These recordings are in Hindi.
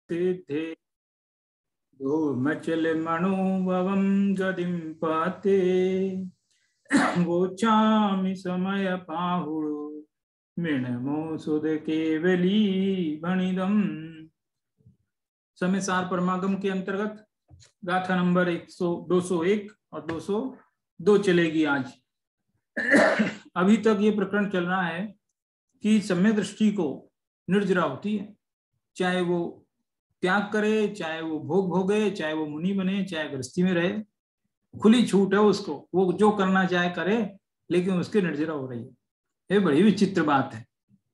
सिद्धे धूमचल मनोभवं गतिं पाते गोचामि समय पाहुड़ो मृणमो सुध केवली भणिदम। समय सार परमागम के अंतर्गत गाथा नंबर 201 और 202 चलेगी आज। अभी तक ये प्रकरण चल रहा है कि सम्य दृष्टि को निर्जरा होती है, चाहे वो त्याग करे, चाहे वो भोग भोगे, चाहे वो मुनि बने, चाहे गृहस्थी में रहे, खुली छूट है उसको, वो जो करना चाहे करे, लेकिन उसके निर्जरा हो रही है। ये बड़ी विचित्र बात है,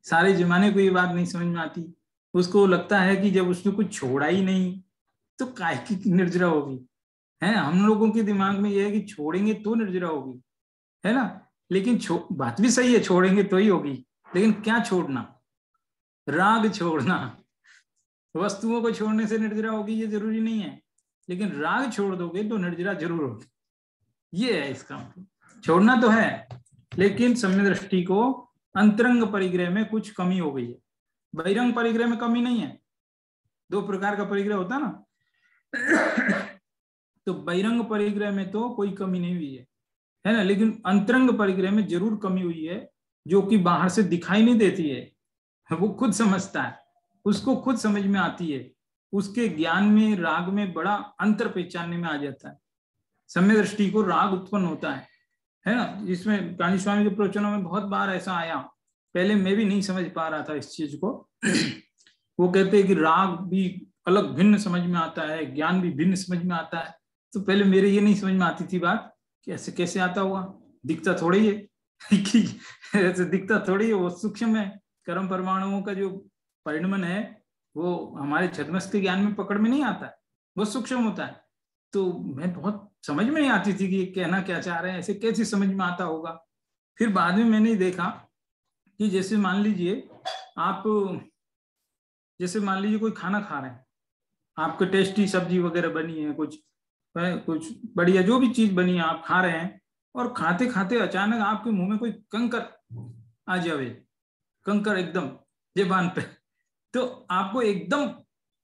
सारे जमाने को ये बात नहीं समझ में आती। उसको लगता है कि जब उसने कुछ छोड़ा ही नहीं तो काहे की निर्जरा होगी, है। हम लोगों के दिमाग में ये है कि छोड़ेंगे तो निर्जरा होगी, है ना। लेकिन बात भी सही है, छोड़ेंगे तो ही होगी, लेकिन क्या छोड़ना? राग छोड़ना। वस्तुओं को छोड़ने से निर्जरा होगी ये जरूरी नहीं है, लेकिन राग छोड़ दोगे तो निर्जरा जरूर होगी। ये है इसका मतलब। छोड़ना तो है, लेकिन सम्य दृष्टि को अंतरंग परिग्रह में कुछ कमी हो गई है। बहिरंग परिग्रह में कमी नहीं है, दो प्रकार का परिग्रह होता है ना। तो बहिरंग परिग्रह में तो कोई कमी नहीं हुई है ना, लेकिन अंतरंग परिग्रह में जरूर कमी हुई है, जो कि बाहर से दिखाई नहीं देती है। वो खुद समझता है, उसको खुद समझ में आती है, उसके ज्ञान में राग में बड़ा अंतर पहचानने में आ जाता है। सम्य दृष्टि को राग उत्पन्न होता है ना। जिसमें गांधी स्वामी के प्रवचनों में बहुत बार ऐसा आया, पहले मैं भी नहीं समझ पा रहा था इस चीज को। वो कहते हैं कि राग भी अलग भिन्न समझ में आता है, ज्ञान भी भिन्न समझ में आता है। तो पहले मेरे ये नहीं समझ में आती थी बात, कैसे कैसे आता हुआ, दिखता थोड़ी है कि ऐसे दिखता थोड़ी है, वो सूक्ष्म है। कर्म परमाणुओं का जो परिणमन है वो हमारे छद्मस्थ ज्ञान में पकड़ में नहीं आता है, वो सूक्ष्म होता है। तो मैं बहुत समझ में नहीं आती थी कि ये कहना क्या चाह रहे हैं, ऐसे कैसे समझ में आता होगा। फिर बाद में मैंने देखा कि जैसे मान लीजिए आप, जैसे मान लीजिए कोई खाना खा रहे हैं, आपके टेस्टी सब्जी वगैरह बनी है, कुछ बढ़िया जो भी चीज बनी है आप खा रहे हैं, और खाते खाते अचानक आपके मुंह में कोई कंकर आ जावे, कंकर एकदम ज़बान पे, तो आपको एकदम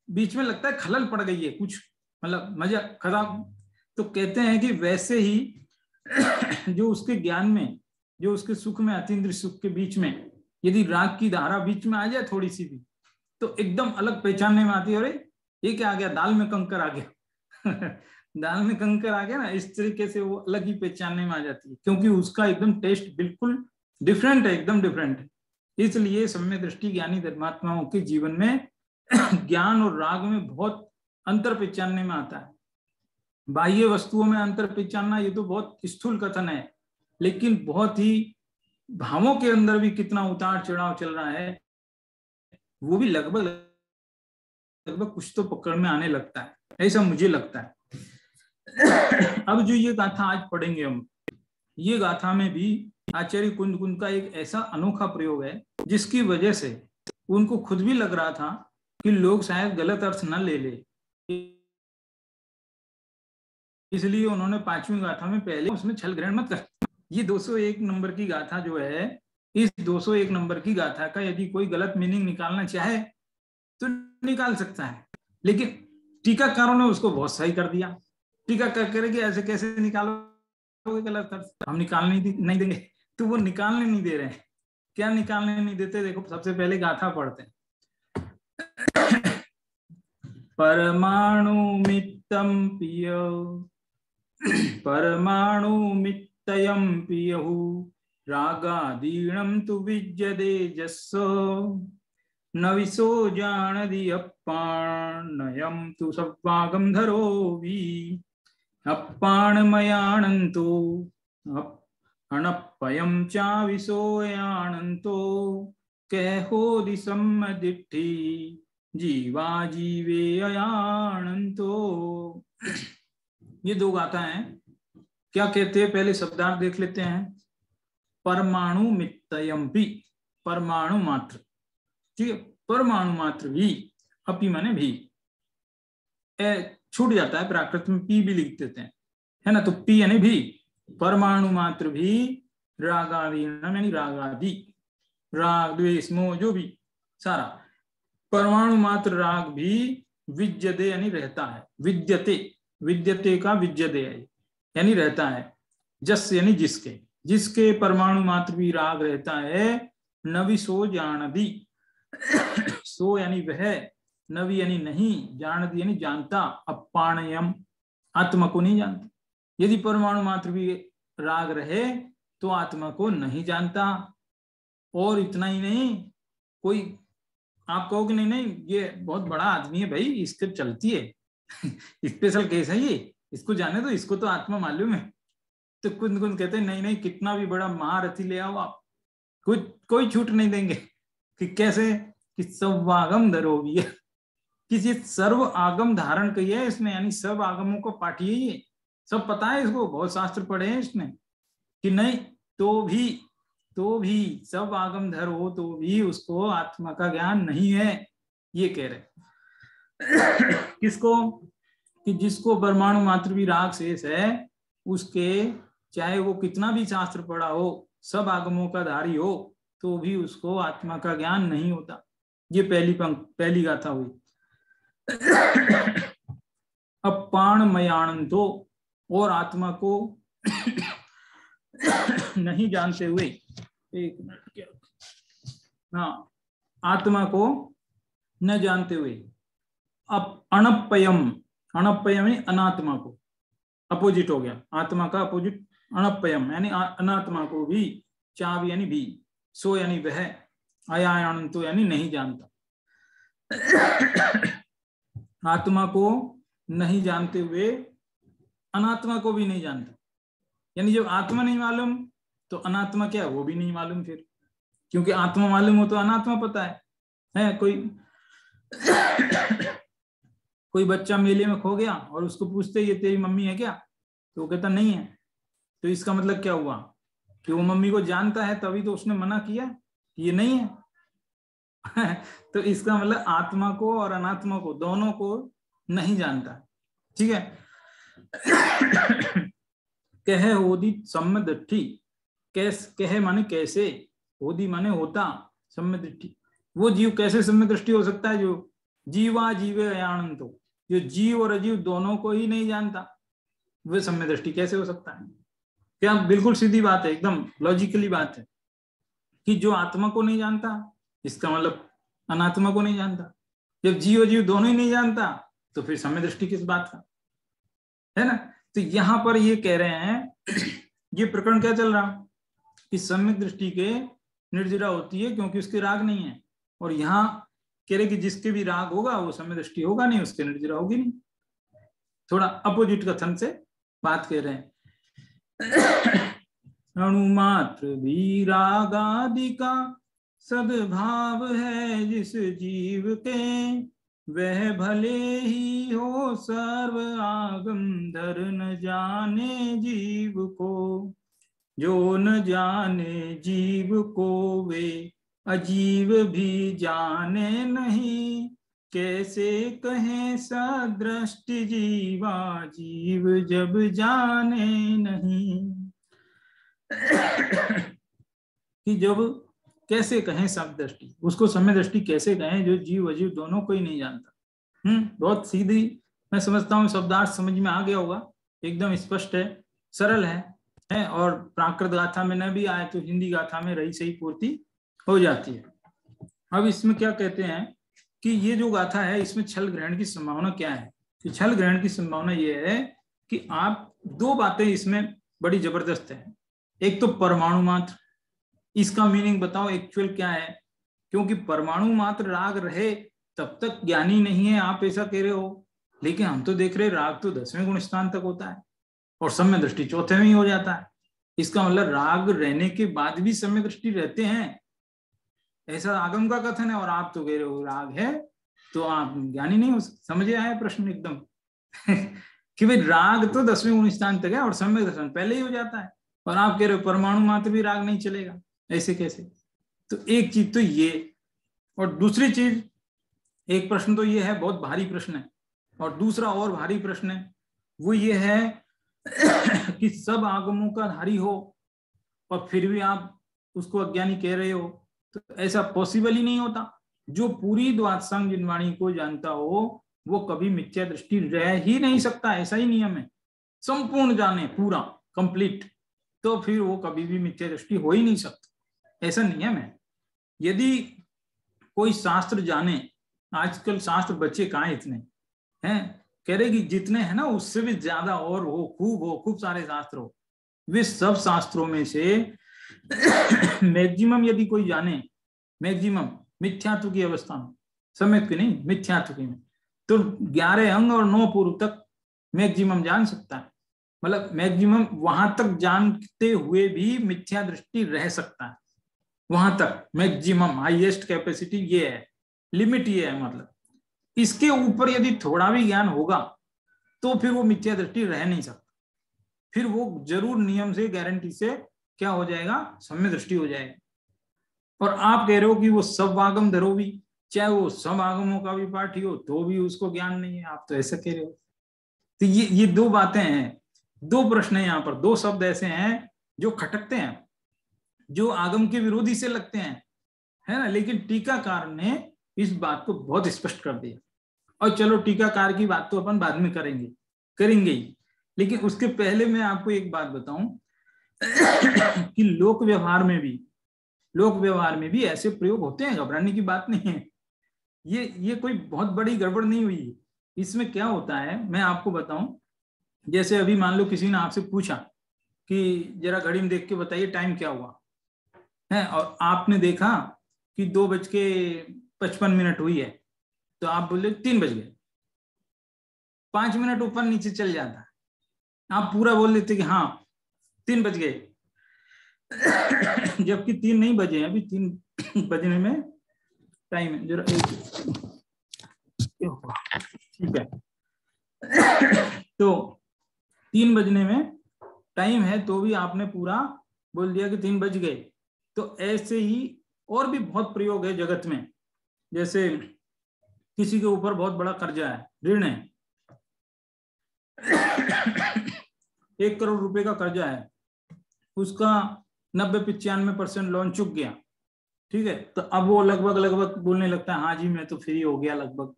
बीच में लगता है खलल पड़ गई है कुछ, मतलब मजा खराब। तो कहते हैं कि वैसे ही जो उसके ज्ञान में, जो उसके सुख में, अतीन्द्रिय सुख के बीच में यदि राग की धारा बीच में आ जाए थोड़ी सी भी, तो एकदम अलग पहचानने में आती है, अरे ये क्या आ गया, दाल में कंकर आ गया। दाल में कंकर आ गया ना, इस तरीके से वो अलग ही पहचानने में आ जाती है, क्योंकि उसका एकदम टेस्ट बिल्कुल डिफरेंट है, एकदम डिफरेंट है। इसलिए सम्य दृष्टि ज्ञानी धर्मात्माओं के जीवन में ज्ञान और राग में बहुत अंतर पहचानने में आता है। बाह्य वस्तुओं में अंतर पहचानना ये तो बहुत स्थूल कथन है, लेकिन बहुत ही भावों के अंदर भी कितना उतार चढ़ाव चल रहा है, वो भी लगभग लगभग कुछ तो पकड़ में आने लगता है, ऐसा मुझे लगता है। अब जो ये गाथा आज पढ़ेंगे हम, ये गाथा में भी आचार्य कुंद कुंद का एक ऐसा अनोखा प्रयोग है जिसकी वजह से उनको खुद भी लग रहा था कि लोग शायद गलत अर्थ न ले ले, इसलिए उन्होंने 5वीं गाथा में पहले उसमें छल ग्रहण मत कर। ये 201 नंबर की गाथा जो है, इस 201 नंबर की गाथा का यदि कोई गलत मीनिंग निकालना चाहे तो निकाल सकता है, लेकिन टीकाकारों ने उसको बहुत सही कर दिया। टीका करेंगे ऐसे कैसे निकालोगे गलत अर्थ, हम निकालने नहीं देंगे, तो वो निकालने नहीं दे रहे हैं। क्या निकालने नहीं देते? देखो, सबसे पहले गाथा पढ़ते हैं। परमाणु मित्तम पिय, परमाणु मित्तयम पियहु, रागादीणं तु विज्यते जस्सो, नविसो जानदि अप्पाण्यं तु सव्वागं धरोवि, अप्पाणमयानन्तो अणप्पयं चाविसोयानन्तो, कैहोदि सम्मदिट्ठि जीवा जीवे अयानन्तो। ये दो गाथा हैं। क्या कहते हैं, पहले शब्दार्थ देख लेते हैं। परमाणु मित्तयम्पि, परमाणु मात्र, ठीक है, परमाणु मात्र भी, अपि माने भी, छूट जाता है, प्राकृत में पी भी लिख देते हैं, है ना। तो पी यानी भी, परमाणु मात्र भी, रागादि यानी रागादि, राग द्वेष मोह जो भी सारा, परमाणु मात्र राग भी विद्यते यानी रहता है, विद्यते, विद्यते का विद्यते है यानी रहता है, जस यानी जिसके, जिसके परमाणु मात्र भी राग रहता है, नवि सो जानदी, सो यानी वह, नवि यानी नहीं, जानदी यानी जानता, अपाणयम आत्मा को नहीं जानता। यदि परमाणु मात्र भी राग रहे तो आत्मा को नहीं जानता। और इतना ही नहीं, कोई आप कहोगे नहीं नहीं ये बहुत बड़ा आदमी है भाई, इसके चलती है स्पेशल केस है ये, इसको जाने दो, इसको तो आत्मा मालूम है। तो कुछ कुछ कहते हैं नहीं नहीं कितना भी बड़ा महारथी ले आओ आप, कोई छूट नहीं देंगे। कि कैसे, कि सर्वागम धरो भी है, किसी सर्व आगम धारण की है इसने, यानी सब आगमों को पाठी है ये, सब पता है इसको, बहुत शास्त्र पढ़े हैं इसने। कि नहीं तो भी सब आगम धर हो तो भी उसको आत्मा का ज्ञान नहीं है, ये कह रहे। किसको, कि जिसको परमाणु मात्र भी राग शेष है, उसके चाहे वो कितना भी शास्त्र पढ़ा हो, सब आगमों का धारी हो, तो भी उसको आत्मा का ज्ञान नहीं होता। ये पहली गाथा हुई। अपाणमयानंतो, और आत्मा को नहीं जानते हुए, एक मिनट क्या, हाँ, आत्मा को न जानते हुए, अणप्पयम, अणप्पयम यानी अनात्मा को, अपोजिट हो गया, आत्मा का अपोजिट अणप्पयम यानी अनात्मा को भी, चाव यानी भी, सो यानी वह, अयानंतो यानी नहीं जानता। आत्मा को नहीं जानते हुए अनात्मा को भी नहीं जानता, यानी जब आत्मा नहीं मालूम तो अनात्मा क्या है वो भी नहीं मालूम फिर, क्योंकि आत्मा मालूम हो तो अनात्मा पता है। कोई बच्चा मेले में खो गया और उसको पूछते ये तेरी मम्मी है क्या, तो वो कहता नहीं है, तो इसका मतलब क्या हुआ कि वो मम्मी को जानता है, तभी तो उसने मना किया ये नहीं है। तो इसका मतलब आत्मा को और अनात्मा को दोनों को नहीं जानता, ठीक है। कह होदी सम्य दृष्टि, कह माने कैसे, होदी माने होता, सम्य दृष्टि, वो जीव कैसे सम्य दृष्टि हो सकता है, जो जीवा जीवे अयानंतो, जो जीव और अजीव दोनों को ही नहीं जानता, वह सम्य दृष्टि कैसे हो सकता है। क्या बिल्कुल सीधी बात है, एकदम लॉजिकली बात है कि जो आत्मा को नहीं जानता, इसका मतलब अनात्मा को नहीं जानता। जब जीव जीव दोनों ही नहीं जानता तो फिर सम्य दृष्टि किस बात का, है ना। तो यहां पर ये कह रहे हैं, ये प्रकरण क्या चल रहा कि सम्यक दृष्टि के निर्जरा होती है क्योंकि उसके राग नहीं है, और यहाँ कह रहे कि जिसके भी राग होगा वो सम्यक दृष्टि होगा नहीं, उसके निर्जरा होगी नहीं। थोड़ा अपोजिट कथन से बात कह रहे हैं। अणुमात्र भी रागादि का सद्भाव है जिस जीव के, वह भले ही हो सर्व आगम धर, न जाने जीव को, जो न जाने जीव को वे अजीव भी जाने नहीं, कैसे कहें सदृष्टि जीवा जीव जब जाने नहीं। कि जब कैसे कहें सब दृष्टि, उसको समय दृष्टि कैसे कहें जो जीव अजीव दोनों को ही नहीं जानता। बहुत सीधी, मैं समझता हूँ शब्दार्थ समझ में आ गया होगा, एकदम स्पष्ट है, सरल है और प्राकृत गाथा में न भी आए तो हिंदी गाथा में रही सही पूर्ति हो जाती है। अब इसमें क्या कहते हैं कि ये जो गाथा है इसमें छल ग्रहण की संभावना क्या है। कि छल ग्रहण की संभावना ये है कि आप दो बातें इसमें बड़ी जबरदस्त है। एक तो परमाणु मात्र, इसका मीनिंग बताओ एक्चुअल क्या है, क्योंकि परमाणु मात्र राग रहे तब तक ज्ञानी नहीं है, आप ऐसा कह रहे हो, लेकिन हम तो देख रहे राग तो 10वें गुण स्थान तक होता है और सम्य दृष्टि 4थे में ही हो जाता है। इसका मतलब राग रहने के बाद भी सम्य दृष्टि रहते हैं, ऐसा आगम का कथन है, और आप तो कह रहे हो राग है तो आप ज्ञानी नहीं हो। समझे आया प्रश्न एकदम। कि भाई राग तो 10वें गुण स्थान तक है और सम्य दर्शन पहले ही हो जाता है, और आप कह रहे हो परमाणु मात्र भी राग नहीं चलेगा, ऐसे कैसे। तो एक चीज तो ये, और दूसरी चीज, एक प्रश्न तो ये है, बहुत भारी प्रश्न है, और दूसरा और भारी प्रश्न है वो ये है कि सब आगमों का धारी हो और फिर भी आप उसको अज्ञानी कह रहे हो, तो ऐसा पॉसिबल ही नहीं होता। जो पूरी द्वादशांग जिनवाणी को जानता हो वो कभी मिथ्या दृष्टि रह ही नहीं सकता, ऐसा ही नियम है। संपूर्ण जाने पूरा कंप्लीट, तो फिर वो कभी भी मिथ्या दृष्टि हो ही नहीं सकता, ऐसा नियम है। यदि कोई शास्त्र जाने, आजकल शास्त्र बच्चे कहाँ इतने हैं, कह रहे कि जितने हैं ना उससे भी ज्यादा और हो खूब सारे शास्त्र हो, वे सब शास्त्रों में से मैक्सिमम यदि कोई जाने, मैक्सिमम मिथ्यात्व की अवस्था में, समेत की नहीं मिथ्यात्व की में, तो 11 अंग और 9 पूर्व तक मैक्सिमम जान सकता है। मतलब मैक्सिमम वहां तक जानते हुए भी मिथ्या दृष्टि रह सकता है, वहां तक मैक्सिमम हाईएस्ट कैपेसिटी ये है, लिमिट ये है। मतलब इसके ऊपर यदि थोड़ा भी ज्ञान होगा तो फिर वो मिथ्या दृष्टि रह नहीं सकता, फिर वो जरूर नियम से गारंटी से क्या हो जाएगा, सम्य दृष्टि हो जाएगा। और आप कह रहे हो कि वो सब आगम धरो भी, चाहे वो सब आगमों का भी पाठी हो तो भी उसको ज्ञान नहीं है, आप तो ऐसा कह रहे हो। तो ये दो बातें हैं, दो प्रश्न है यहाँ पर, दो शब्द ऐसे हैं जो खटकते हैं, जो आगम के विरोधी से लगते हैं, है ना। लेकिन टीकाकार ने इस बात को बहुत स्पष्ट कर दिया। और चलो टीकाकार की बात तो अपन बाद में करेंगे ही, लेकिन उसके पहले मैं आपको एक बात बताऊं कि लोक व्यवहार में भी ऐसे प्रयोग होते हैं, घबराने की बात नहीं है। ये कोई बहुत बड़ी गड़बड़ नहीं हुई। इसमें क्या होता है मैं आपको बताऊं, जैसे अभी मान लो किसी ने आपसे पूछा कि जरा घड़ी में देख के बताइए टाइम क्या हुआ है, और आपने देखा कि 2:55 हुई है, तो आप बोले 3 बज गए। 5 मिनट ऊपर नीचे चल जाता है, आप पूरा बोल लेते कि हाँ 3 बज गए, जबकि 3 नहीं बजे हैं, अभी 3 बजने में टाइम है। जरा ठीक है, तो 3 बजने में टाइम है तो भी आपने पूरा बोल दिया कि 3 बज गए। तो ऐसे ही और भी बहुत प्रयोग है जगत में, जैसे किसी के ऊपर बहुत बड़ा कर्जा है, ऋण है, 1 करोड़ रुपए का कर्जा है, उसका 90-95% लोन चुक गया, ठीक है। तो अब वो लगभग बोलने लगता है हाँ जी मैं तो फ्री हो गया, लगभग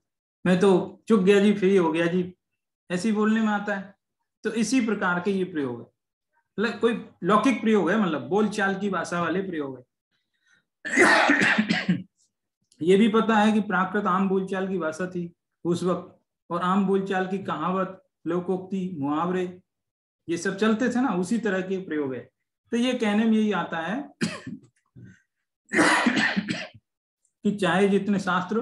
मैं तो चुक गया जी, फ्री हो गया जी, ऐसे ही बोलने में आता है। तो इसी प्रकार के ये प्रयोग है, मतलब कोई लौकिक प्रयोग है, मतलब बोलचाल की भाषा वाले प्रयोग है। ये भी पता है कि प्राकृत आम बोलचाल की भाषा थी उस वक्त, और आम बोलचाल की कहावत, लोकोक्ति, मुहावरे ये सब चलते थे ना, उसी तरह के प्रयोग है। तो ये कहने में यही आता है कि चाहे जितने शास्त्र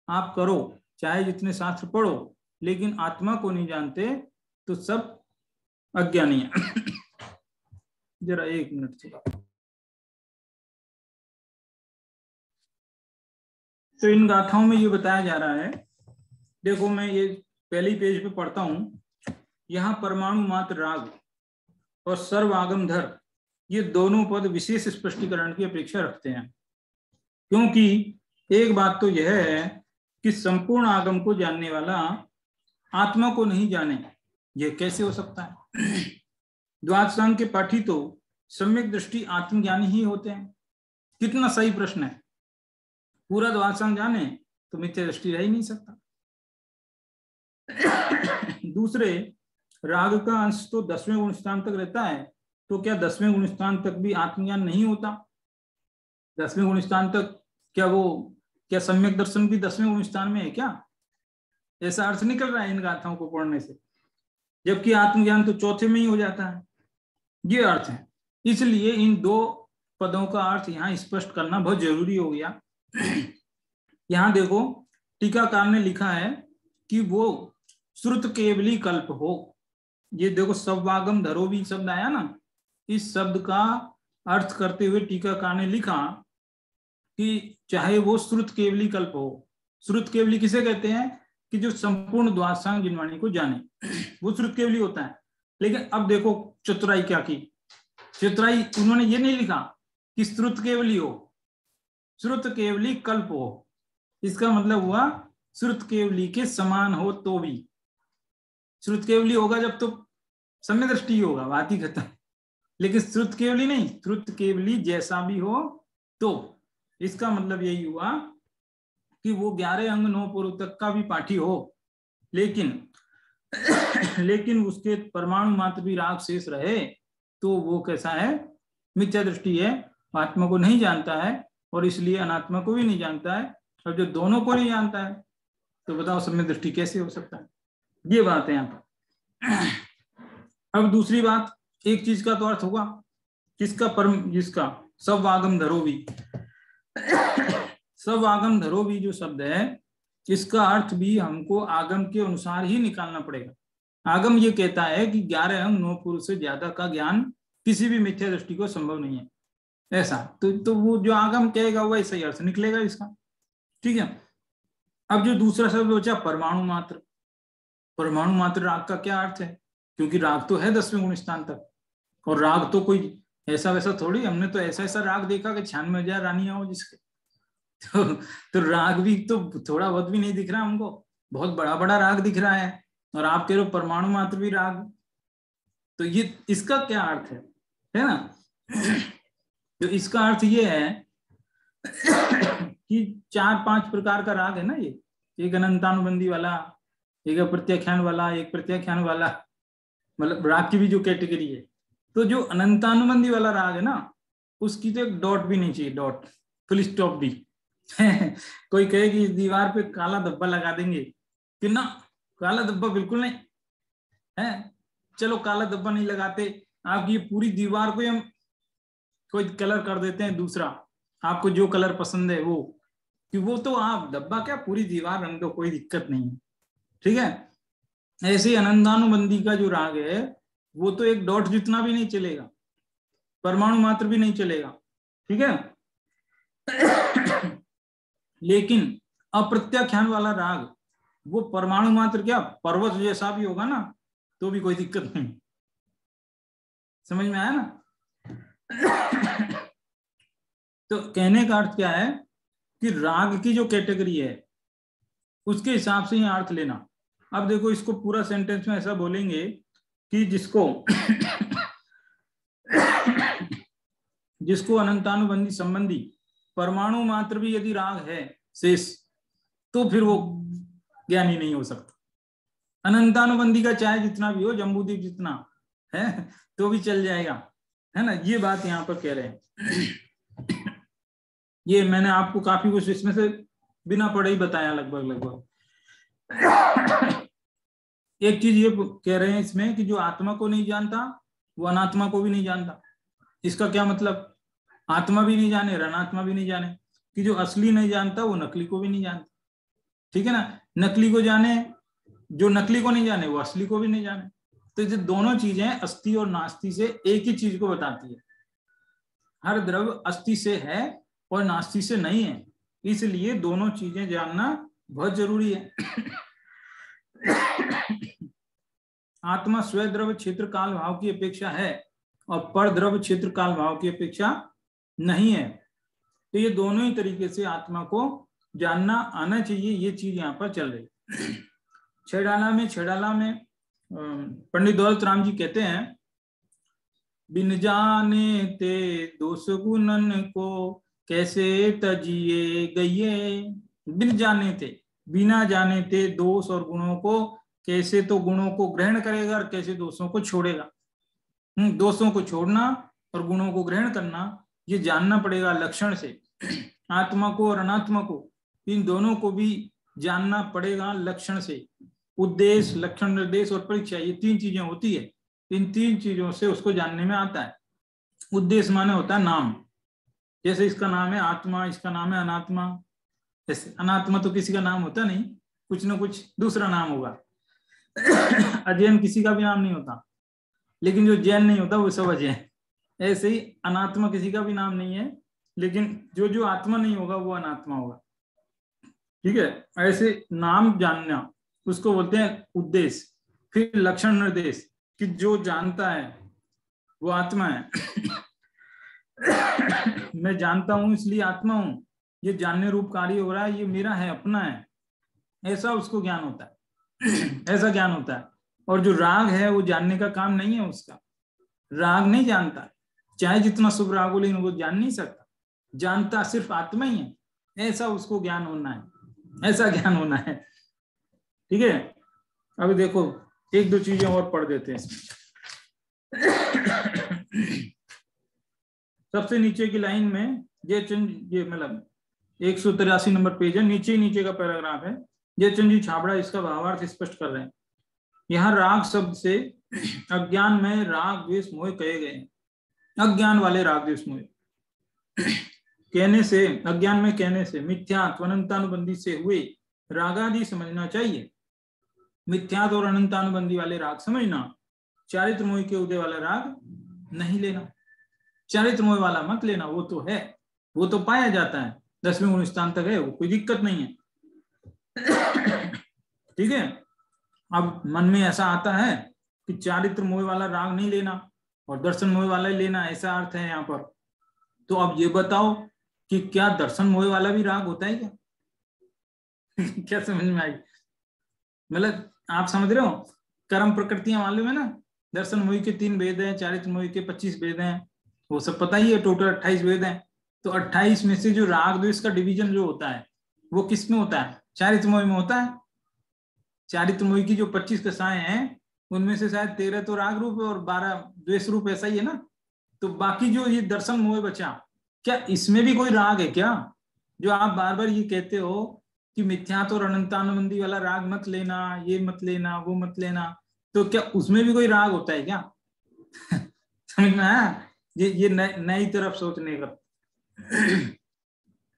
आप करो, चाहे जितने शास्त्र पढ़ो, लेकिन आत्मा को नहीं जानते तो सब अज्ञानी है। जरा 1 मिनट से, तो इन गाथाओं में ये बताया जा रहा है, देखो मैं ये पहले पेज पे पढ़ता हूं, यहाँ परमाणु मात्र राग और सर्व आगमधर ये दोनों पद विशेष स्पष्टीकरण की अपेक्षा रखते हैं, क्योंकि एक बात तो यह है कि संपूर्ण आगम को जानने वाला आत्मा को नहीं जाने, ये कैसे हो सकता है। द्वादशांग के पाठी तो सम्यक दृष्टि आत्मज्ञानी ही होते हैं। कितना सही प्रश्न है, पूरा द्वादशांग जाने तो मिथ्या दृष्टि रह ही नहीं सकता। दूसरे, राग का अंश तो 10वें गुण स्थान तक रहता है, तो क्या 10वें गुण स्थान तक भी आत्मज्ञान नहीं होता? 10वें गुण स्थान तक क्या सम्यक दर्शन भी 10वें गुण स्थान में है क्या? ऐसा अर्थ निकल रहा है इन गाथाओं को पढ़ने से, जबकि आत्मज्ञान तो चौथे में ही हो जाता है, ये अर्थ है। इसलिए इन दो पदों का अर्थ यहाँ स्पष्ट करना बहुत जरूरी हो गया। यहाँ देखो टीकाकार ने लिखा है कि वो श्रुत केवली कल्प हो। ये देखो सवागम धरो भी शब्द आया ना, इस शब्द का अर्थ करते हुए टीकाकार ने लिखा कि चाहे वो श्रुत केवली कल्प हो। श्रुत केवली किसे कहते हैं? कि जो संपूर्ण द्वादशांग जिनवाणी को जाने, वो श्रुत केवली होता है। लेकिन अब देखो चतुराई क्या की, चतुराई उन्होंने ये नहीं लिखा कि श्रुत केवली हो, श्रुत केवली कल्प हो। इसका मतलब हुआ श्रुत केवली के समान हो तो भी, श्रुत केवली होगा जब तो सम्य दृष्टि होगा, बात ही खत्म। लेकिन श्रुत केवली नहीं, श्रुत केवली जैसा भी हो तो इसका मतलब यही हुआ कि वो 11 अंग 9 पूर्व तक का भी पाठी हो, लेकिन उसके परमाणु मात्र भी राग शेष रहे तो वो कैसा है, मिथ्या दृष्टि है, आत्मा को नहीं जानता है और इसलिए अनात्मा को भी नहीं जानता है। और जो दोनों को नहीं जानता है तो बताओ सम्यक दृष्टि कैसे हो सकता है, ये बात है यहाँ पर। अब दूसरी बात, एक चीज का तो अर्थ होगा किसका, परम, जिसका सब आगम धरो भी, सब आगम धरो भी जो शब्द है इसका अर्थ भी हमको आगम के अनुसार ही निकालना पड़ेगा। आगम ये कहता है कि 11 अंग 9 पुरुष से ज्यादा का ज्ञान किसी भी मिथ्या दृष्टि को संभव नहीं है, ऐसा तो वो जो आगम कहेगा वही सही अर्थ निकलेगा इसका, ठीक है। अब जो दूसरा शब्द बचा परमाणु मात्र, परमाणु मात्र राग का क्या अर्थ है, क्योंकि राग तो है 10वें गुण स्थान तक, और राग तो कोई ऐसा वैसा थोड़ी, हमने तो ऐसा ऐसा राग देखा कि 96,000 रानियां हो जिसके, तो राग भी तो थोड़ा बहुत भी नहीं दिख रहा हमको, बहुत बड़ा बड़ा राग दिख रहा है, और आप कह रहे हो परमाणु मात्र भी राग, तो ये इसका क्या अर्थ है ना। तो इसका अर्थ ये है कि 4-5 प्रकार का राग है ना ये, एक अनंतानुबंधी वाला, एक प्रत्याख्यान वाला, एक प्रत्याख्यान वाला, मतलब राग की भी जो कैटेगरी है। तो जो अनंतानुबंधी वाला राग है ना उसकी तो एक डॉट भी नहीं चाहिए, डॉट, फुल स्टॉप भी। कोई कहे कि इस दीवार पे काला धब्बा लगा देंगे कि ना, काला धब्बा बिल्कुल नहीं है, चलो काला धब्बा नहीं लगाते, आपकी ये पूरी दीवार को हम कोई कलर कर देते हैं दूसरा, आपको जो कलर पसंद है वो, कि वो तो आप धब्बा क्या पूरी दीवार रंग दो, कोई दिक्कत नहीं है, ठीक है। ऐसे अनंतानुबंधी का जो राग है वो तो एक डॉट जितना भी नहीं चलेगा, परमाणु मात्र भी नहीं चलेगा, ठीक है। लेकिन अप्रत्याख्यान वाला राग वो परमाणु मात्र क्या पर्वत जैसा भी होगा ना तो भी कोई दिक्कत नहीं, समझ में आया ना। तो कहने का अर्थ क्या है कि राग की जो कैटेगरी है उसके हिसाब से ही अर्थ लेना। अब देखो इसको पूरा सेंटेंस में ऐसा बोलेंगे कि जिसको अनंतानुबंधी संबंधी परमाणु मात्र भी यदि राग है शेष तो फिर वो ज्ञानी नहीं हो सकता। अनंतानुबंधी का चाहे जितना भी हो, जम्बूद्वीप जितना है तो भी चल जाएगा, है ना, ये बात यहाँ पर कह रहे हैं। ये मैंने आपको काफी कुछ इसमें से बिना पढ़े ही बताया लगभग। एक चीज ये कह रहे हैं इसमें कि जो आत्मा को नहीं जानता वो अनात्मा को भी नहीं जानता। इसका क्या मतलब, आत्मा भी नहीं जाने, अनात्मा भी नहीं जाने, कि जो असली नहीं जानता वो नकली को भी नहीं जानता, ठीक है ना। नकली को जाने, जो नकली को नहीं जाने वो असली को भी नहीं जाने। तो ये दोनों चीजें अस्थि और नास्ति से एक ही चीज को बताती है। हर द्रव्य अस्थि से है और नास्ति से नहीं है, इसलिए दोनों चीजें जानना बहुत जरूरी है। आत्मा स्वद्रव्य क्षेत्र काल भाव की अपेक्षा है और पर द्रव्य क्षेत्र काल भाव की अपेक्षा नहीं है। तो ये दोनों ही तरीके से आत्मा को जानना आना चाहिए, ये चीज यहाँ पर चल रही। छेड़ाला में पंडित दौलत राम जी कहते हैं, बिन जाने ते दोष गुणन को कैसे तजिए गइए। बिन जाने थे, बिना जाने थे दोष और गुणों को कैसे तो गुणों को ग्रहण करेगा और कैसे दोषों को छोड़ेगा। दोषों को छोड़ना और गुणों को ग्रहण करना ये जानना पड़ेगा लक्षण से। आत्मा को और अनात्मा को, इन दोनों को भी जानना पड़ेगा लक्षण से। उद्देश्य, लक्षण, निर्देश और परीक्षा, ये 3 चीजें होती है। इन 3 चीजों से उसको जानने में आता है। उद्देश्य माने होता है नाम, जैसे इसका नाम है आत्मा, इसका नाम है अनात्मा। जैसे अनात्मा तो किसी का नाम होता नहीं, कुछ ना कुछ दूसरा नाम होगा। अजैन किसी का भी नाम नहीं होता, लेकिन जो जैन नहीं होता वो सब अजैन। ऐसे ही अनात्मा किसी का भी नाम नहीं है, लेकिन जो जो आत्मा नहीं होगा वो अनात्मा होगा, ठीक है। ऐसे नाम जानना उसको बोलते हैं उद्देश्य। फिर लक्षण, निर्देश, कि जो जानता है वो आत्मा है। मैं जानता हूं इसलिए आत्मा हूं, ये जानने रूप कार्य हो रहा है, ये मेरा है, अपना है, ऐसा उसको ज्ञान होता है। ऐसा ज्ञान होता है। और जो राग है वो जानने का काम नहीं है उसका, राग नहीं जानता, चाहे जितना शुभ राग हो, लेकिन वो जान नहीं सकता। जानता सिर्फ आत्मा ही है, ऐसा उसको ज्ञान होना है, ऐसा ज्ञान होना है, ठीक है। अभी देखो एक दो चीजें और पढ़ देते हैं इसमें। सबसे नीचे की लाइन में ये मतलब 183 नंबर पेज है, नीचे का पैराग्राफ है। ये चंद जी छाबड़ा इसका भावार्थ स्पष्ट कर रहे हैं। यहाँ राग शब्द से अज्ञान में राग द्वेष मोह कहे गए। अज्ञान वाले राग द्वेष मोह कहने से, अज्ञान में कहने से मिथ्यात्व अनंतानुबंधी से हुए रागादि समझना चाहिए। मिथ्यात्व और अनंतानुबंधी वाले राग समझना, चारित्र मोह के उदय वाला राग नहीं लेना। चारित्र मोह वाला मत लेना, वो तो है, वो तो पाया जाता है, 10वें गुण स्थान तक है, वो कोई दिक्कत नहीं है। ठीक है। अब मन में ऐसा आता है कि चारित्र मोह वाला राग नहीं लेना और दर्शन मोह वाला ही लेना, ऐसा अर्थ है यहाँ पर। तो अब ये बताओ कि क्या दर्शन मोह वाला भी राग होता है क्या? क्या समझ में आई? मतलब आप समझ रहे हो, कर्म प्रकृतियां मालूम है ना, दर्शन मोह के 3 वेद हैं, चारित्र मोह के 25 वेद हैं, वो सब पता ही है, टोटल 28 वेद हैं। तो 28 में से जो राग द्वेष का डिवीजन जो होता है वो किस में होता है? चारित्र मोह में होता है। चारित्र मोह की जो 25 कसाएं हैं उनमें से शायद 13 तो राग रूप और 12 द्वेष रूप, ऐसा ही है ना। तो बाकी जो ये दर्शन मोह बचा, क्या इसमें भी कोई राग है क्या? जो आप बार बार ये कहते हो कि मिथ्यात्व और अनंतानुबंधी वाला राग मत लेना, ये मत लेना, वो मत लेना, तो क्या उसमें भी कोई राग होता है क्या? समझ में आया? ये नई तरफ सोचने का।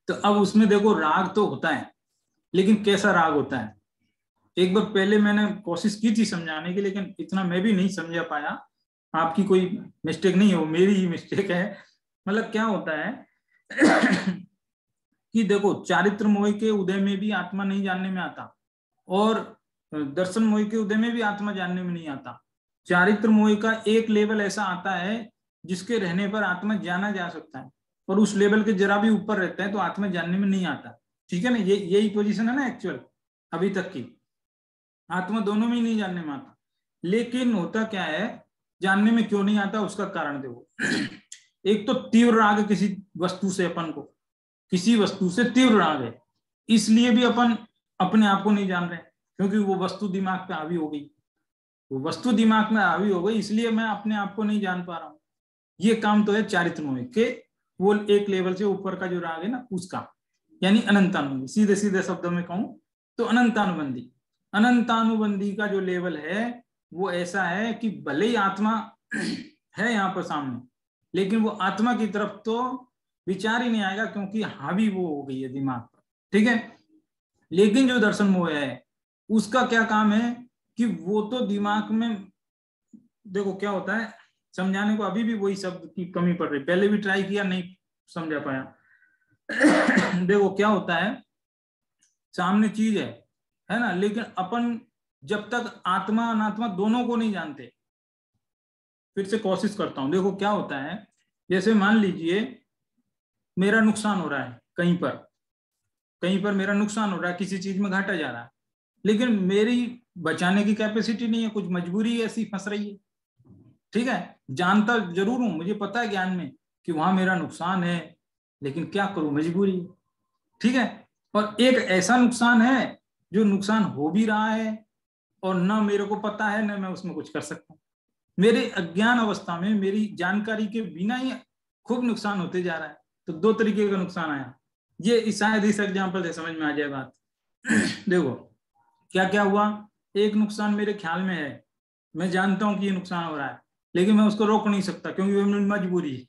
तो अब उसमें देखो राग तो होता है, लेकिन कैसा राग होता है? एक बार पहले मैंने कोशिश की थी समझाने की, लेकिन इतना मैं भी नहीं समझा पाया। आपकी कोई मिस्टेक नहीं है, वो मेरी ही मिस्टेक है। मतलब क्या होता है कि देखो, चारित्र मोह के उदय में भी आत्मा नहीं जानने में आता और दर्शन मोह के उदय में भी आत्मा जानने में नहीं आता। चारित्र मोह का एक लेवल ऐसा आता है जिसके रहने पर आत्मा जाना जा सकता है, और उस लेवल के जरा भी ऊपर रहता है तो आत्मा जानने में नहीं आता। ठीक है ना, यही पोजीशन है ना एक्चुअल अभी तक की। आत्मा दोनों में ही नहीं जानने में आता। लेकिन होता क्या है, जानने में क्यों नहीं आता उसका कारण देखो। एक तो तीव्र राग है किसी वस्तु से, अपन को किसी वस्तु से तीव्र राग है, इसलिए भी अपन अपने आप को नहीं जान रहे, क्योंकि वो वस्तु दिमाग पे हावी हो गई। वो वस्तु दिमाग में हावी हो गई, इसलिए मैं अपने आप को नहीं जान पा रहा हूं। ये काम तो है चारित्र मोह के, वो एक लेवल से ऊपर का जो राग है ना उसका, यानी अनंतानुबंधी। सीधे सीधे शब्दों में कहूं तो अनंतानुबंधी। अनंतानुबंधी का जो लेवल है वो ऐसा है कि भले ही आत्मा है यहाँ पर सामने, लेकिन वो आत्मा की तरफ तो विचार ही नहीं आएगा, क्योंकि हावी वो हो गई है दिमाग पर। ठीक है। लेकिन जो दर्शन मोह है उसका क्या काम है कि वो तो दिमाग में, देखो क्या होता है, समझाने को अभी भी वही शब्द की कमी पड़ रही, पहले भी ट्राई किया नहीं समझा पाया। देखो क्या होता है, सामने चीज है ना, लेकिन अपन जब तक आत्मा अनात्मा दोनों को नहीं जानते, फिर से कोशिश करता हूं। देखो क्या होता है, जैसे मान लीजिए मेरा नुकसान हो रहा है कहीं पर मेरा नुकसान हो रहा है, किसी चीज में घाटा जा रहा है, लेकिन मेरी बचाने की कैपेसिटी नहीं है, कुछ मजबूरी ऐसी फंस रही है। ठीक है, जानता जरूर हूं, मुझे पता है ज्ञान में कि वहां मेरा नुकसान है, लेकिन क्या करूं, मजबूरी है। ठीक है। और एक ऐसा नुकसान है जो नुकसान हो भी रहा है और ना मेरे को पता है ना मैं उसमें कुछ कर सकता हूं। मेरे अज्ञान अवस्था में मेरी जानकारी के बिना ही खूब नुकसान होते जा रहा है। तो 2 तरीके का नुकसान आया। ये शायद इस एग्जाम्पल से समझ में आ जाए बात। देखो क्या क्या हुआ, एक नुकसान मेरे ख्याल में है, मैं जानता हूं कि ये नुकसान हो रहा है, लेकिन मैं उसको रोक नहीं सकता क्योंकि वो मेरी मजबूरी है।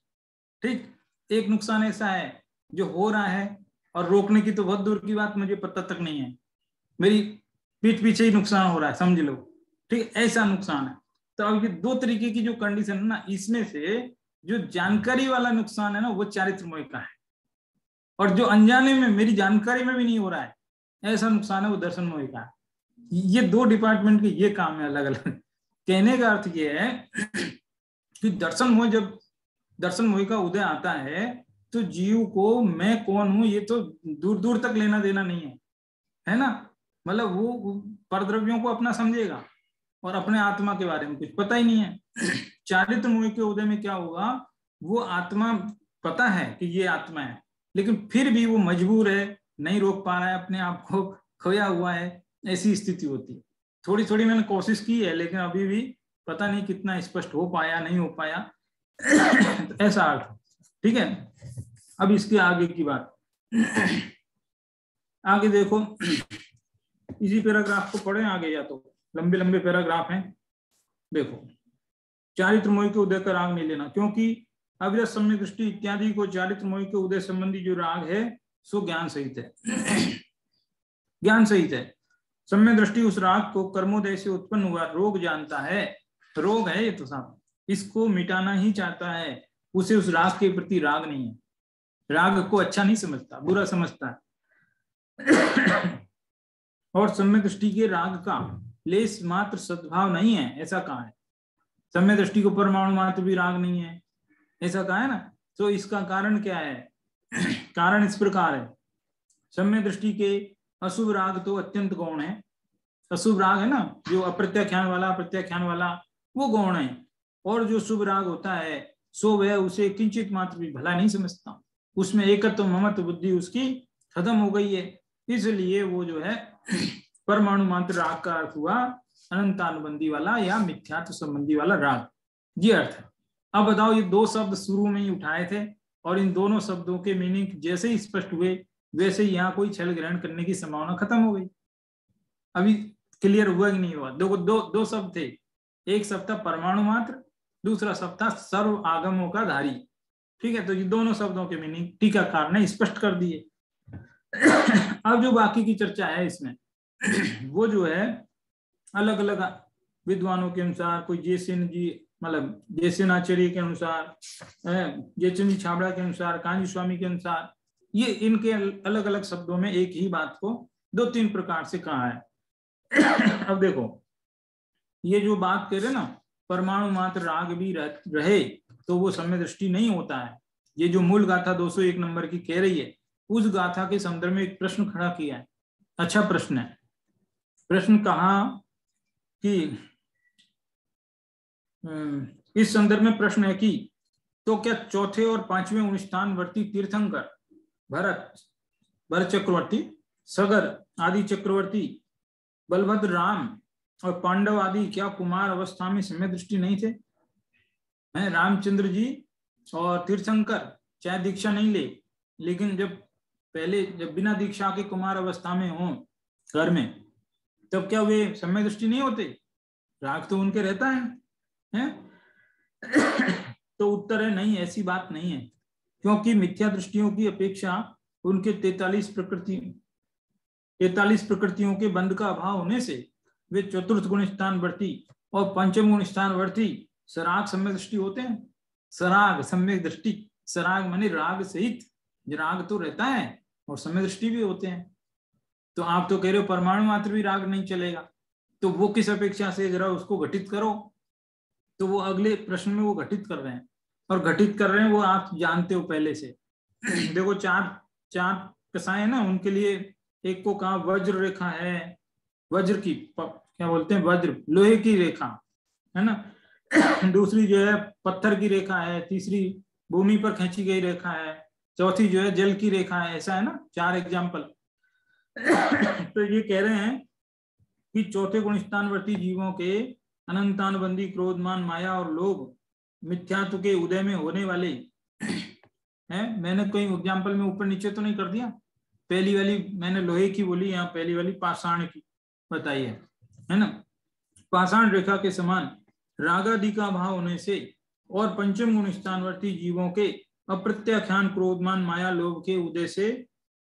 ठीक। एक नुकसान ऐसा है जो हो रहा है और रोकने की तो बहुत दूर की बात, मुझे पता तक नहीं है, मेरी पीठ पीछे ही नुकसान हो रहा है, समझ लो। ठीक, ऐसा नुकसान है। तो अब ये 2 तरीके की जो कंडीशन है ना, इसमें से जो जानकारी वाला नुकसान है ना वो चारित्र मोह का है, और जो अनजाने में मेरी जानकारी में भी नहीं हो रहा है ऐसा नुकसान है वो दर्शन मोह का है। ये 2 डिपार्टमेंट के ये काम है अलग अलग। कहने का अर्थ ये है कि जब दर्शन मोह का उदय आता है तो जीव को मैं कौन हूं ये तो दूर दूर तक लेना देना नहीं है ना। मतलब वो परद्रव्यों को अपना समझेगा और अपने आत्मा के बारे में कुछ पता ही नहीं है। चारित्र मोह के उदय में क्या होगा, वो आत्मा पता है कि ये आत्मा है, लेकिन फिर भी वो मजबूर है, नहीं रोक पा रहा है अपने आप को, खोया हुआ है, ऐसी स्थिति होती है। थोड़ी थोड़ी मैंने कोशिश की है, लेकिन अभी भी पता नहीं कितना स्पष्ट हो पाया नहीं हो पाया। तो ऐसा अर्थ, ठीक है। अब इसके आगे की बात, आगे देखो, इसी पैराग्राफ को पढ़े आगे, या तो लंबे लंबे पैराग्राफ हैं। देखो, चारित्र मोह के उदय का राग नहीं लेना, क्योंकि अविरत सम्यक दृष्टि इत्यादि को चारित्र मोह के उदय संबंधी जो राग है सो ज्ञान सहित है। ज्ञान सहित है। सम्यक दृष्टि उस राग को कर्मोदय से उत्पन्न हुआ रोग जानता है। रोग है ये तो साहब, इसको मिटाना ही चाहता है। उसे उस राग के प्रति राग नहीं है, राग को अच्छा नहीं समझता, बुरा समझता है। और सम्यक दृष्टि के राग का लेस मात्र सद्भाव नहीं है, ऐसा कहा है। सम्यक दृष्टि को परमाणु मात्र भी राग नहीं है, ऐसा कहा है ना। तो इसका कारण क्या है? कारण इस प्रकार है, सम्यक दृष्टि के अशुभ राग तो अत्यंत गौण है। अशुभ राग है ना, जो अप्रत्याख्यान वाला प्रत्याख्यान वाला, वो गौण है। और जो शुभ राग होता है सो वह उसे किंचित मात्र भी भला नहीं समझता, उसमें एकत्व ममत्व बुद्धि उसकी खत्म हो गई है। इसलिए वो जो है परमाणु मात्र राग का अर्थ हुआ अनंतानुबंधी वाला या मिथ्यात्व संबंधी वाला राग, ये अर्थ है। अब बताओ, ये दो शब्द शुरू में ही उठाए थे और इन दोनों शब्दों के मीनिंग जैसे ही स्पष्ट हुए वैसे ही यहाँ कोई छल ग्रहण करने की संभावना खत्म हो गई। अभी क्लियर हुआ कि नहीं हुआ? दो शब्द थे, एक शब्द था परमाणु मात्र, दूसरा शब्द था सर्व आगमों का धारी। ठीक है, तो ये दोनों शब्दों के मीनिंग टीकाकार ने स्पष्ट कर दिए। अब जो बाकी की चर्चा है इसमें, वो जो है अलग अलग विद्वानों के अनुसार, कोई जयसेन जी मतलब जयसेन आचार्य के अनुसार, जयचंद जी छाबड़ा के अनुसार, कांजी स्वामी के अनुसार, ये इनके अलग अलग शब्दों में एक ही बात को दो तीन प्रकार से कहा है। अब देखो, ये जो बात कह रहे ना परमाणु मात्र राग भी रहे तो वो सम्यक दृष्टि नहीं होता है। ये जो मूल गाथा 201 नंबर की कह रही है, उस गाथा के संदर्भ में एक प्रश्न खड़ा किया है। अच्छा प्रश्न है। प्रश्न कहा कि इस संदर्भ में प्रश्न है कि तो क्या चौथे और पांचवें अनुष्ठानवर्ती तीर्थंकर भरत चक्रवर्ती, सगर आदि चक्रवर्ती, बलभद्र राम और पांडव आदि क्या कुमार अवस्था में सम्यक दृष्टि नहीं थे? हैं रामचंद्र जी और तीर्थंकर चाहे दीक्षा नहीं ले, लेकिन जब बिना दीक्षा के कुमार अवस्था में हो घर में, तब क्या वे सम्यक दृष्टि नहीं होते? राग तो उनके रहता है? तो उत्तर है नहीं, ऐसी बात नहीं है, क्योंकि मिथ्या दृष्टियों की अपेक्षा उनके 43 प्रकृतियों के बंध का अभाव होने से वे चतुर्थ गुण स्थानवर्ती और पंचम गुण स्थानवर्ती सराग सम्यक दृष्टि होते हैं। सराग सम्यक दृष्टि, सराग माने राग सहित, राग तो रहता है और सम्यक दृष्टि भी होते हैं। तो आप तो कह रहे हो परमाणु मात्र भी राग नहीं चलेगा, तो वो किस अपेक्षा से, जरा उसको घटित करो। तो वो अगले प्रश्न में वो घटित कर रहे हैं, और घटित कर रहे हैं वो आप जानते हो पहले से। देखो चार कसाएं है ना, उनके लिए एक को कहा वज्र रेखा है, वज्र की क्या बोलते हैं, वज्र लोहे की रेखा है ना। दूसरी जो है पत्थर की रेखा है, तीसरी भूमि पर खींची गई रेखा है, चौथी जो है जल की रेखा है, ऐसा है ना, 4 एग्जाम्पल। तो ये कह रहे हैं कि चौथे गुण स्थानवर्ती जीवों के अनंतानुबंधी क्रोधमान माया और लोभ मिथ्यात्व के उदय में होने वाले हैं। मैंने कोई एग्जाम्पल में ऊपर नीचे तो नहीं कर दिया? पहली वाली मैंने लोहे की बोली, यहाँ पहली वाली पाषाण की बताई है ना। पाषाण रेखा के समान रागादि का भाव होने से और पंचम गुण स्थानवर्ती जीवों के अप्रत्याख्यान क्रोधमान माया लोभ के उदय से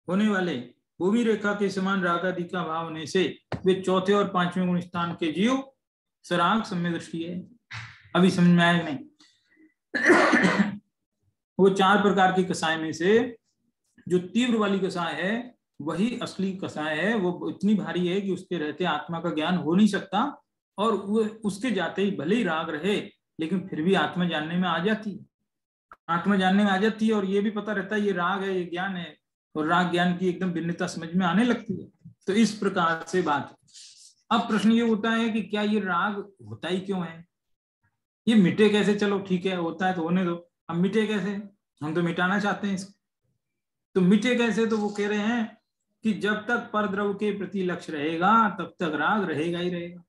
होने वाले भूमि रेखा के समान रागादि का भाव होने से वे चौथे और पांचवें गुण स्थान के जीव सराग सम्यक दृष्टि है। अभी समझ में आया नहीं? वो 4 प्रकार की कसाय में से जो तीव्र वाली कसाय है वही असली कसाय है। वो इतनी भारी है कि उसके रहते आत्मा का ज्ञान हो नहीं सकता, और वो उसके जाते ही भले ही राग रहे लेकिन फिर भी आत्मा जानने में आ जाती है, आत्मा जानने में आ जाती है, और ये भी पता रहता है ये राग है, ये ज्ञान है, और राग ज्ञान की एकदम भिन्नता समझ में आने लगती है। तो इस प्रकार से बात। अब प्रश्न ये होता है कि क्या ये राग होता ही क्यों है? ये मिटे कैसे? चलो ठीक है, होता है तो होने दो। अब मिटे कैसे? हम तो मिटाना चाहते हैं इसको। तो मिटे कैसे? तो वो कह रहे हैं कि जब तक परद्रव के प्रति लक्ष्य रहेगा तब तक राग रहेगा ही रहेगा।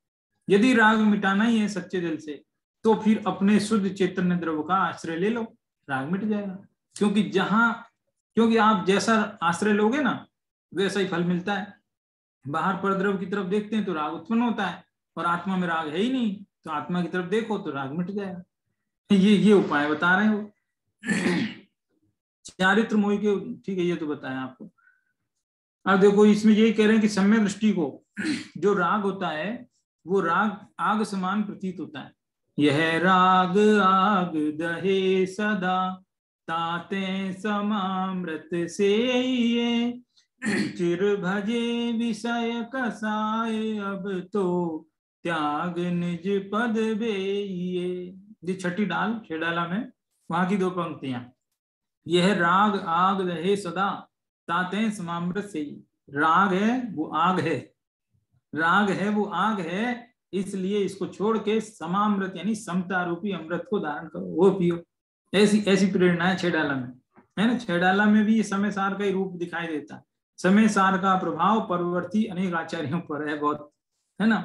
यदि राग मिटाना ही है सच्चे दिल से, तो फिर अपने शुद्ध चैतन्य द्रव्य का आश्रय ले लो, राग मिट जाएगा। क्योंकि आप जैसा आश्रय लोगे ना वैसा ही फल मिलता है। बाहर पर द्रव्य की तरफ देखते हैं तो राग उत्पन्न होता है, और आत्मा में राग है ही नहीं, तो आत्मा की तरफ देखो तो राग मिट जाएगा। ये उपाय बता रहे हैं वो। चारित्र मोह के, ठीक है, ये तो बताया आपको। अब देखो इसमें यही कह रहे हैं कि सम्यक दृष्टि को जो राग होता है वो राग आग समान प्रतीत होता है। यह राग आग दहे सदा, ताते समामृत से ये, चिर भजे विषय कसाए, अब तो त्याग निज पद बेइये। ये छठी डाल, छेडाला में वहां की 2 पंक्तियां। यह राग आग रहे सदा, ताते समामृत से ही। राग है वो आग है, राग है वो आग है, इसलिए इसको छोड़ के समामृत यानी समता रूपी अमृत को धारण करो, वो पियो। ऐसी प्रेरणा है छेडाला में, है ना। छेडाला में भी ये समय सार का ही रूप दिखाई देता है। समय सार का प्रभाव परवर्ती अनेक आचार्यों पर है बहुत, है ना।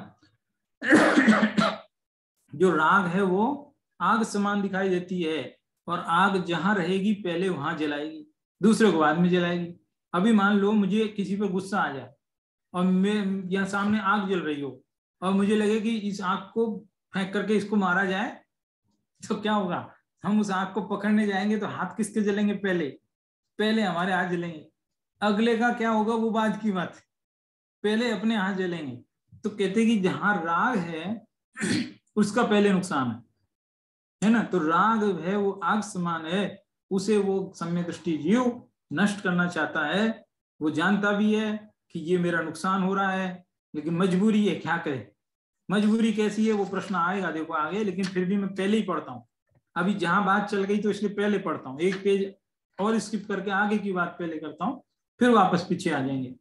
जो राग है वो आग समान दिखाई देती है, और आग जहां रहेगी पहले वहां जलाएगी, दूसरे को बाद में जलाएगी। अभी मान लो मुझे किसी पर गुस्सा आ जाए और मैं यहाँ सामने आग जल रही हो और मुझे लगे कि इस आग को फेंक करके इसको मारा जाए, तो क्या होगा? हम उस आग को पकड़ने जाएंगे तो हाथ किसके जलेंगे? पहले हमारे हाथ जलेंगे। अगले का क्या होगा वो बाद की बात है, पहले अपने हाथ जलेंगे। तो कहते कि जहां राग है उसका पहले नुकसान है ना। तो राग है वो आग समान है, उसे वो सम्यक दृष्टि जीव नष्ट करना चाहता है। वो जानता भी है कि ये मेरा नुकसान हो रहा है, लेकिन मजबूरी है, क्या करे। मजबूरी कैसी है वो प्रश्न आएगा देखो आगे, लेकिन फिर भी मैं पहले ही पढ़ता हूँ। अभी जहां बात चल गई तो इसलिए पहले पढ़ता हूँ, 1 पेज और स्किप करके आगे की बात पहले करता हूँ, फिर वापस पीछे आ जाएंगे।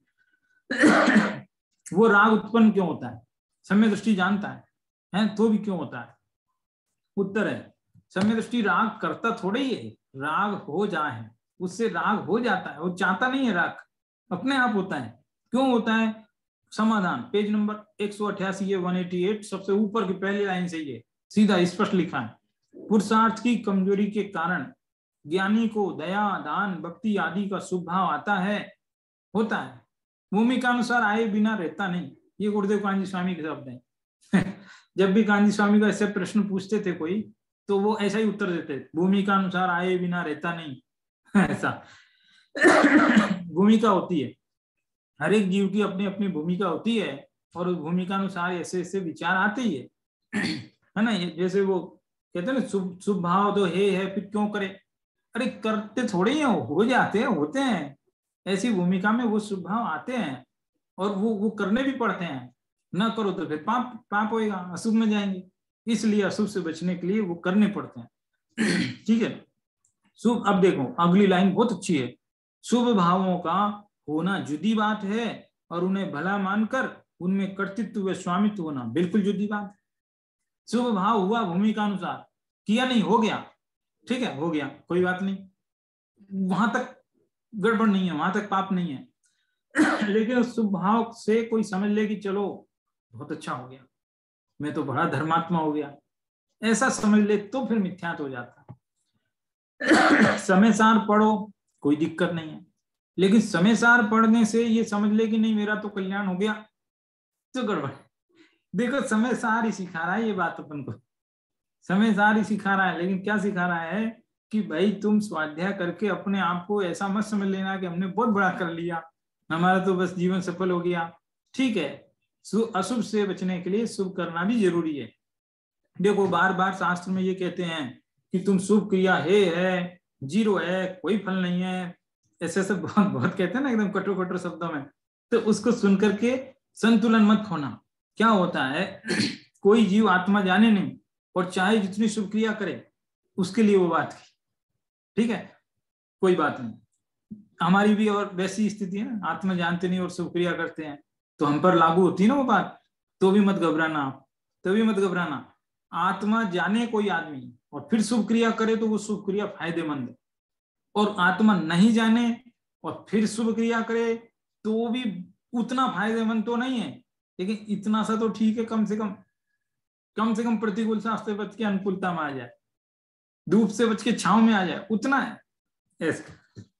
वो राग उत्पन्न क्यों होता है? सम्यक दृष्टि जानता है तो भी क्यों होता है? उत्तर है, सम्यक दृष्टि राग करता थोड़े ही है, राग हो जाए उससे राग हो जाता है, वो चाहता नहीं है, राग अपने आप होता है। क्यों होता है? समाधान पेज नंबर 188 है, 188 सबसे ऊपर की पहली लाइन से ये सीधा स्पष्ट लिखा है। पुरुषार्थ की कमजोरी के कारण ज्ञानी को दया दान भक्ति आदि का शुभ भाव आता है, होता है, भूमिका अनुसार आए बिना रहता नहीं। ये गुरुदेव कांजी स्वामी के शब्द हैं। जब भी कांजी स्वामी का ऐसे प्रश्न पूछते थे कोई, तो वो ऐसा ही उत्तर देते, भूमिका अनुसार आए बिना रहता नहीं। ऐसा भूमिका होती है, हर एक जीव की अपनी अपनी भूमिका होती है, और उस भूमिका अनुसार ऐसे ऐसे विचार आते ही है ना। जैसे वो कहते हैं ना, शुभ भाव तो है फिर क्यों करे? अरे करते थोड़े ही हो जाते हैं, होते हैं। ऐसी भूमिका में वो शुभ भाव आते हैं और वो करने भी पड़ते हैं। ना करो तो फिर पाप होएगा, अशुभ में जाएंगे। इसलिए अशुभ से बचने के लिए वो करने पड़ते हैं। ठीक है। शुभ, अब देखो अगली लाइन बहुत अच्छी है। शुभ भावों का होना जुदी बात है, और उन्हें भला मानकर उनमें कर्तृत्व व स्वामित्व होना बिल्कुल जुदी बात है। शुभ भाव हुआ भूमिका अनुसार, किया नहीं, हो गया, ठीक है, हो गया, कोई बात नहीं, वहां तक गड़बड़ नहीं है, वहां तक पाप नहीं है। लेकिन उस शुभ भाव से कोई समझ ले कि चलो बहुत अच्छा हो गया, मैं तो बड़ा धर्मात्मा हो गया, ऐसा समझ ले तो फिर मिथ्यात्व हो जाता है। समय सार पढ़ो कोई दिक्कत नहीं है, लेकिन समय सार पढ़ने से ये समझ ले कि नहीं मेरा तो कल्याण हो गया, तो गड़बड़। देखो समय सार ही सिखा रहा है ये बात अपन को, समय सार ही सिखा रहा है, लेकिन क्या सिखा रहा है कि भाई तुम स्वाध्याय करके अपने आप को ऐसा मत समझ लेना कि हमने बहुत बड़ा कर लिया, हमारा तो बस जीवन सफल हो गया। ठीक है, अशुभ से बचने के लिए शुभ करना भी जरूरी है। देखो बार बार शास्त्र में ये कहते हैं कि तुम शुभ क्रिया है, जीरो है, कोई फल नहीं है, ऐसे सब बहुत बहुत कहते हैं ना एकदम कठोर कठोर शब्दों में। तो उसको सुन करके संतुलन मत खोना। क्या होता है, कोई जीव आत्मा जाने नहीं और चाहे जितनी शुभ क्रिया करे उसके लिए वो बात की, ठीक है, कोई बात नहीं। हमारी भी और वैसी स्थिति है ना, आत्मा जानते नहीं और शुभ क्रिया करते हैं, तो हम पर लागू होती है ना वो बात। तो भी मत घबराना आप, तभी मत घबराना। आत्मा जाने कोई आदमी और फिर शुभ क्रिया करे तो वो शुभ क्रिया फायदेमंद है, और आत्मा नहीं जाने और फिर शुभ क्रिया करे तो वो भी उतना फायदेमंद तो नहीं है, लेकिन इतना सा तो ठीक है कम से कम, कम से कम प्रतिकूल से बच के अनुकूलता में आ जाए, धूप से बच के छांव में आ जाए, उतना है ऐसे।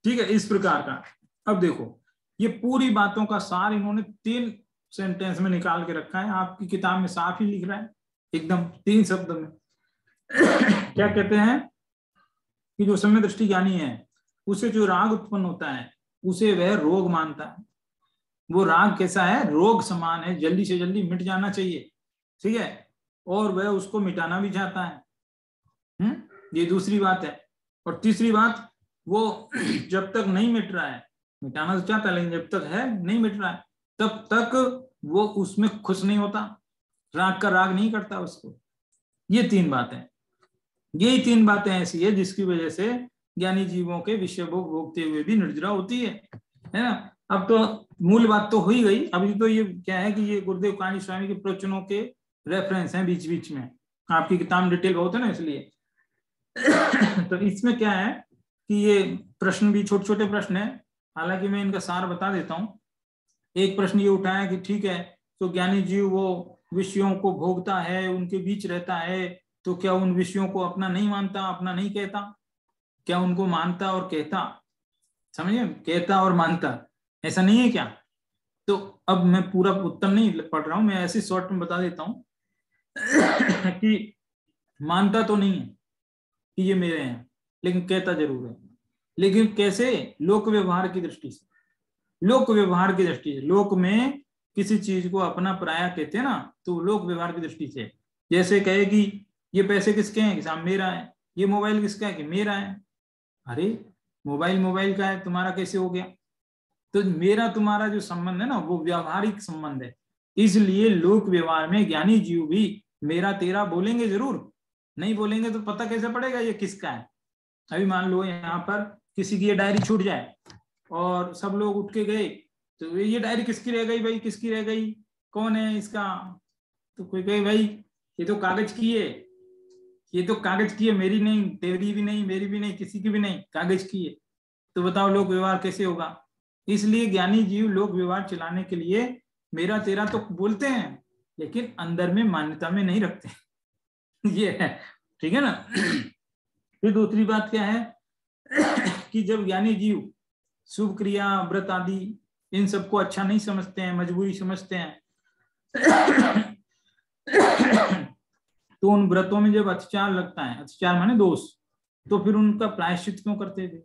ठीक है, इस प्रकार का। अब देखो ये पूरी बातों का सार इन्होंने 3 सेंटेंस में निकाल के रखा है, आपकी किताब में साफ ही लिख रहा है एकदम 3 शब्द में। क्या कहते हैं कि जो सम्यक दृष्टि ज्ञानी है उसे जो राग उत्पन्न होता है उसे वह रोग मानता है। वो राग कैसा है, रोग समान है, जल्दी से जल्दी मिट जाना चाहिए, ठीक है, और वह उसको मिटाना भी चाहता है। ये दूसरी बात है। और तीसरी बात, वो जब तक नहीं मिट रहा है, मिटाना तो चाहता है लेकिन जब तक है नहीं मिट रहा है तब तक वो उसमें खुश नहीं होता, राग का राग नहीं करता उसको। ये 3 बातें, यही 3 बातें ऐसी है जिसकी वजह से ज्ञानी जीवों के विषय भोग भोगते हुए भी निर्जरा होती है ना। अब तो मूल बात तो हो ही गई। अभी तो ये क्या है कि ये गुरुदेव कानी स्वामी के प्रवचनों के रेफरेंस हैं बीच बीच में, आपकी किताब डिटेल बहुत है ना इसलिए। तो इसमें क्या है कि ये प्रश्न भी छोटे छोटे प्रश्न है, हालांकि मैं इनका सार बता देता हूं। एक प्रश्न ये उठाया कि ठीक है तो ज्ञानी जीव वो विषयों को भोगता है, उनके बीच रहता है, तो क्या उन विषयों को अपना नहीं मानता, अपना नहीं कहता, क्या उनको मानता और कहता, समझे, कहता और मानता, ऐसा नहीं है क्या? तो अब मैं पूरा उत्तर नहीं पढ़ रहा हूं, मैं ऐसे शॉर्ट में बता देता हूं कि मानता तो नहीं है कि ये मेरे हैं, लेकिन कहता जरूर है। लेकिन कैसे? लोक व्यवहार की दृष्टि से, लोक व्यवहार की दृष्टि से। लोक में किसी चीज को अपना पराया कहते हैं ना, तो लोक व्यवहार की दृष्टि से जैसे कहे कि ये पैसे किसके हैं, कि साहब मेरा है, ये मोबाइल किसका है, कि मेरा है। अरे मोबाइल मोबाइल का है, तुम्हारा कैसे हो गया? तो मेरा तुम्हारा जो संबंध है ना वो व्यावहारिक संबंध है। इसलिए लोक व्यवहार में ज्ञानी जीव भी मेरा तेरा बोलेंगे जरूर, नहीं बोलेंगे तो पता कैसे पड़ेगा ये किसका है? अभी मान लो यहाँ पर किसी की ये डायरी छूट जाए और सब लोग उठ के गए, तो ये डायरी किसकी रह गई भाई, किसकी रह गई, कौन है इसका? तो कोई कहे भाई ये तो कागज की है, ये तो कागज की है, मेरी नहीं, तेरी भी नहीं, मेरी भी नहीं, किसी की भी नहीं, कागज की है। तो बताओ लोक व्यवहार कैसे होगा? इसलिए ज्ञानी जीव लोक व्यवहार चलाने के लिए मेरा तेरा तो बोलते हैं, लेकिन अंदर में मान्यता में नहीं रखते। ये है, ठीक है ना। फिर दूसरी बात क्या है कि जब ज्ञानी जीव शुभ क्रिया व्रत आदि इन सबको अच्छा नहीं समझते हैं, मजबूरी समझते हैं, तो उन व्रतों में जब अत्याचार लगता है, अत्याचार माने दोष, तो फिर उनका प्रायश्चित क्यों करते थे?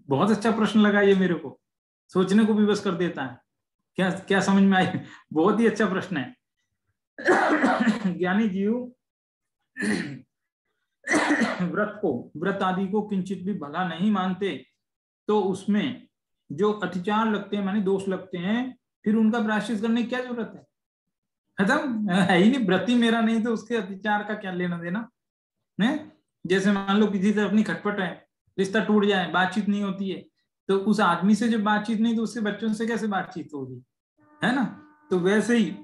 बहुत अच्छा प्रश्न लगा ये, मेरे को सोचने को भी बस कर देता है। क्या क्या समझ में आई? बहुत ही अच्छा प्रश्न है। ज्ञानी जीव व्रत आदि को किंचित भी भला नहीं मानते, तो उसमें जो अतिचार लगते हैं माने दोष लगते हैं, फिर उनका प्रायश्चित करने की क्या जरूरत है? खत्म है ही नहीं। व्रत ही मेरा नहीं तो उसके अतिचार का क्या लेना देना है? जैसे मान लो किसी से अपनी खटपट है, रिश्ता टूट जाए, बातचीत नहीं होती है, तो उस आदमी से जब बातचीत नहीं तो उसके बच्चों से कैसे बातचीत होगी, है ना? तो वैसे ही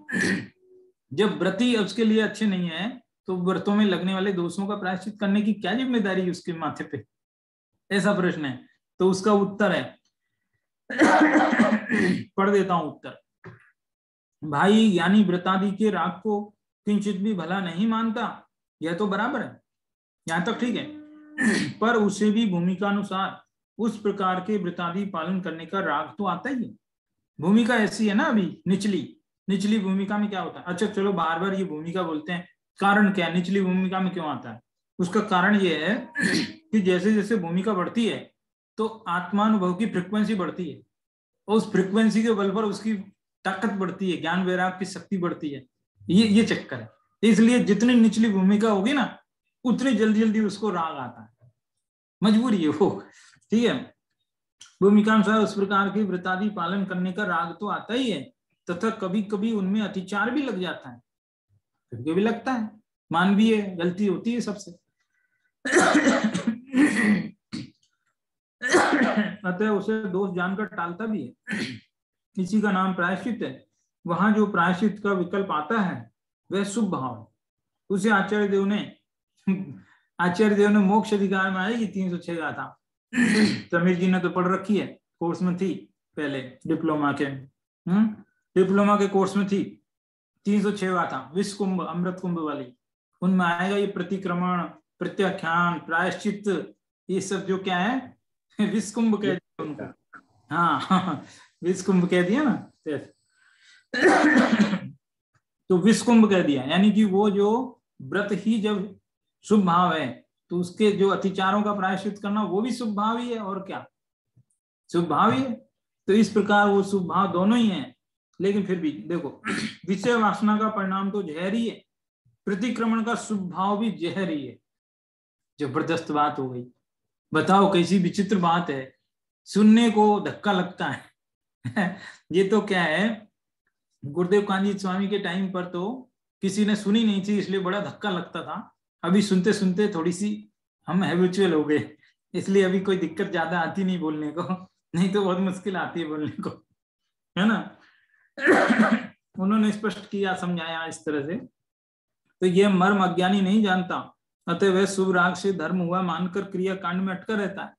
जब व्रती उसके लिए अच्छे नहीं है तो व्रतों में लगने वाले दोषों का प्रायश्चित करने की क्या जिम्मेदारी है उसके माथे पे? ऐसा प्रश्न है। तो उसका उत्तर है, पढ़ देता हूं उत्तर। भाई यानी व्रतादि के राग को किंचित भी भला नहीं मानता, यह तो बराबर है, यहां तक ठीक है। पर उसे भी भूमिका अनुसार उस प्रकार के व्रतादि पालन करने का राग तो आता ही है। भूमिका ऐसी है ना, अभी निचली भूमिका में क्या होता है? अच्छा चलो बार बार ये भूमिका बोलते हैं, कारण क्या है निचली भूमिका में क्यों आता है? उसका कारण ये है कि जैसे जैसे भूमिका बढ़ती है तो आत्मानुभव की फ्रिक्वेंसी बढ़ती है, और उस फ्रिक्वेंसी के बल पर उसकी ताकत बढ़ती है, ज्ञान वैराग की शक्ति बढ़ती है। ये चक्कर है। इसलिए जितनी निचली भूमिका होगी ना उतनी जल्दी जल्दी उसको राग आता है, मजबूरी है वो, ठीक है। भूमिका अनुसार उस प्रकार के व्रतादि पालन करने का राग तो आता ही है, तथा कभी कभी उनमें अतिचार भी लग जाता है, कभी कभी लगता है, मानवीय गलती होती है सबसे। अतः उसे दोष जानकर टालता भी है। इसी का नाम प्रायश्चित है। वहां जो प्रायश्चित का विकल्प आता है वह शुभ भाव है। उसे आचार्य देव ने मोक्ष अधिकार में आएगी 306 गाथा। समीर जी ने तो पढ़ रखी है, कोर्स में थी पहले, डिप्लोमा के कोर्स में थी। 306 गाथा विष कुंभ अमृत कुंभ वाली, उनमें आएगा ये प्रतिक्रमण, प्रत्याख्यान, प्रायश्चित, ये सब जो क्या है विष कुंभ कह दिया उनको। हाँ विष कुंभ कह दिया ना, तो विष कुंभ कह दिया, यानी कि वो जो व्रत ही जब शुभ भाव है तो उसके जो अतिचारों का प्रायश्चित करना वो भी शुभ भाव ही है, और क्या शुभ भाव ही है। तो इस प्रकार वो शुभ भाव दोनों ही हैं, लेकिन फिर भी देखो विषय वासना का परिणाम तो जहर ही है, प्रतिक्रमण का शुभ भाव भी जहर ही है। जबरदस्त बात हो गई, बताओ कैसी विचित्र बात है, सुनने को धक्का लगता है ये तो क्या है, गुरुदेव कांजी स्वामी के टाइम पर तो किसी ने सुनी नहीं थी इसलिए बड़ा धक्का लगता था, अभी सुनते सुनते थोड़ी सी हम हैबिचुअल हो गए, इसलिए अभी कोई दिक्कत ज्यादा आती नहीं बोलने को, नहीं तो बहुत मुश्किल आती है बोलने को, है ना उन्होंने स्पष्ट किया, समझाया इस तरह से। तो यह मर्म अज्ञानी नहीं जानता, अतः वह शुभ राग से धर्म हुआ मानकर क्रिया कांड में अटका रहता है।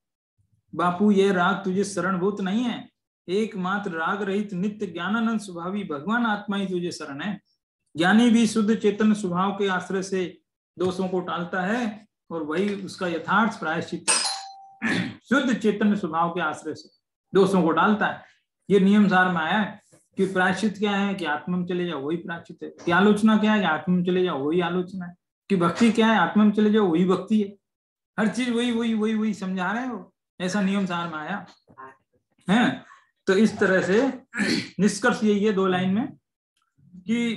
बापू यह राग तुझे शरणभूत नहीं है, एकमात्र राग रहित नित्य ज्ञानानंद स्वभावी भगवान आत्मा ही तुझे शरण है। ज्ञानी भी शुद्ध चेतन स्वभाव के आश्रय से दोषों को टालता है और वही उसका यथार्थ प्रायश्चित है। शुद्ध चेतन स्वभाव के आश्रय से दोषों को टालता है, ये नियम सार में आया है कि प्रायश्चित क्या है कि आत्मा में चले जाओ वही प्रायश्चित है, कि आलोचना क्या है कि आत्मा में चले जाओ वही आलोचना है, कि भक्ति क्या है आत्मा में चले जाओ वही भक्ति है, हर चीज वही वही वही वही समझा रहे हो, ऐसा नियम सार में आया है। तो इस तरह से निष्कर्ष यही है 2 लाइन में कि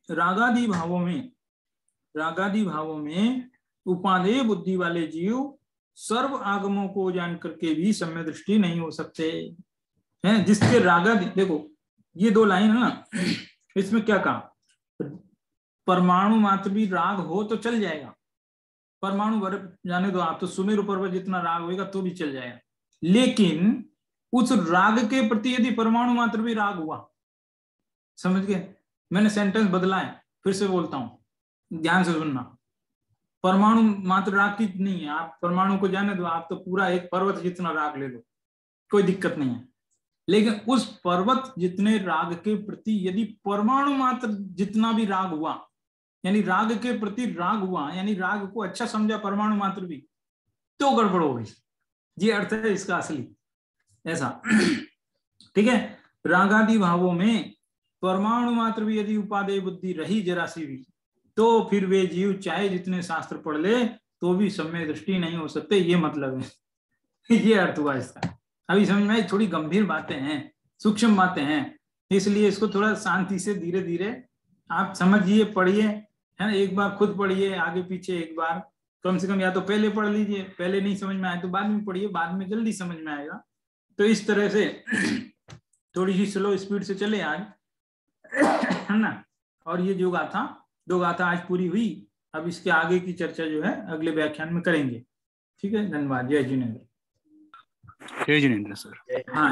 रागादि भावों में उपादेय बुद्धि वाले जीव सर्व आगमों को जान करके भी सम्यक दृष्टि नहीं हो सकते हैं। जिसके रागादि, देखो ये 2 लाइन है ना, इसमें क्या कहा, परमाणु मात्र भी राग हो तो चल जाएगा, परमाणु भर जाने दो आप, तो सुमेरु पर्वत जितना राग होगा तो भी चल जाएगा, लेकिन उस राग के प्रति यदि परमाणु मात्र भी राग हुआ, समझ गए, मैंने सेंटेंस बदला है, फिर से बोलता हूं ध्यान से सुनना, परमाणु मात्र राग की नहीं है, आप परमाणु को जाने दो, आप तो पूरा एक पर्वत जितना राग ले लो, कोई दिक्कत नहीं है, लेकिन उस पर्वत जितने राग के प्रति यदि परमाणु मात्र जितना भी राग हुआ, यानी राग के प्रति राग हुआ, यानी राग को अच्छा समझा परमाणु मात्र भी, तो गड़बड़ हो गई, ये अर्थ है इसका असली, ऐसा ठीक है। रागादि भावों में परमाणु मात्र भी यदि उपादेय बुद्धि रही जरा सी भी, तो फिर वे जीव चाहे जितने शास्त्र पढ़ ले तो भी सम्यक दृष्टि नहीं हो सकते, ये मतलब है ये अर्थ हुआ इसका। अभी समझ में, थोड़ी गंभीर बातें हैं, सूक्ष्म बातें हैं, इसलिए इसको थोड़ा शांति से धीरे धीरे आप समझिए, पढ़िए, है ना, एक बार खुद पढ़िए आगे पीछे, एक बार कम से कम, या तो पहले पढ़ लीजिए, पहले नहीं समझ में आए तो बाद में पढ़िए, बाद में जल्दी समझ में आएगा। तो इस तरह से थोड़ी सी स्लो स्पीड से चले आज, है ना। और ये जो गाथा 2 गाथा आज पूरी हुई, अब इसके आगे की चर्चा जो है अगले व्याख्यान में करेंगे। ठीक है, धन्यवाद। जय जिनेंद्र। जय जिनेंद्र सर। हाँ।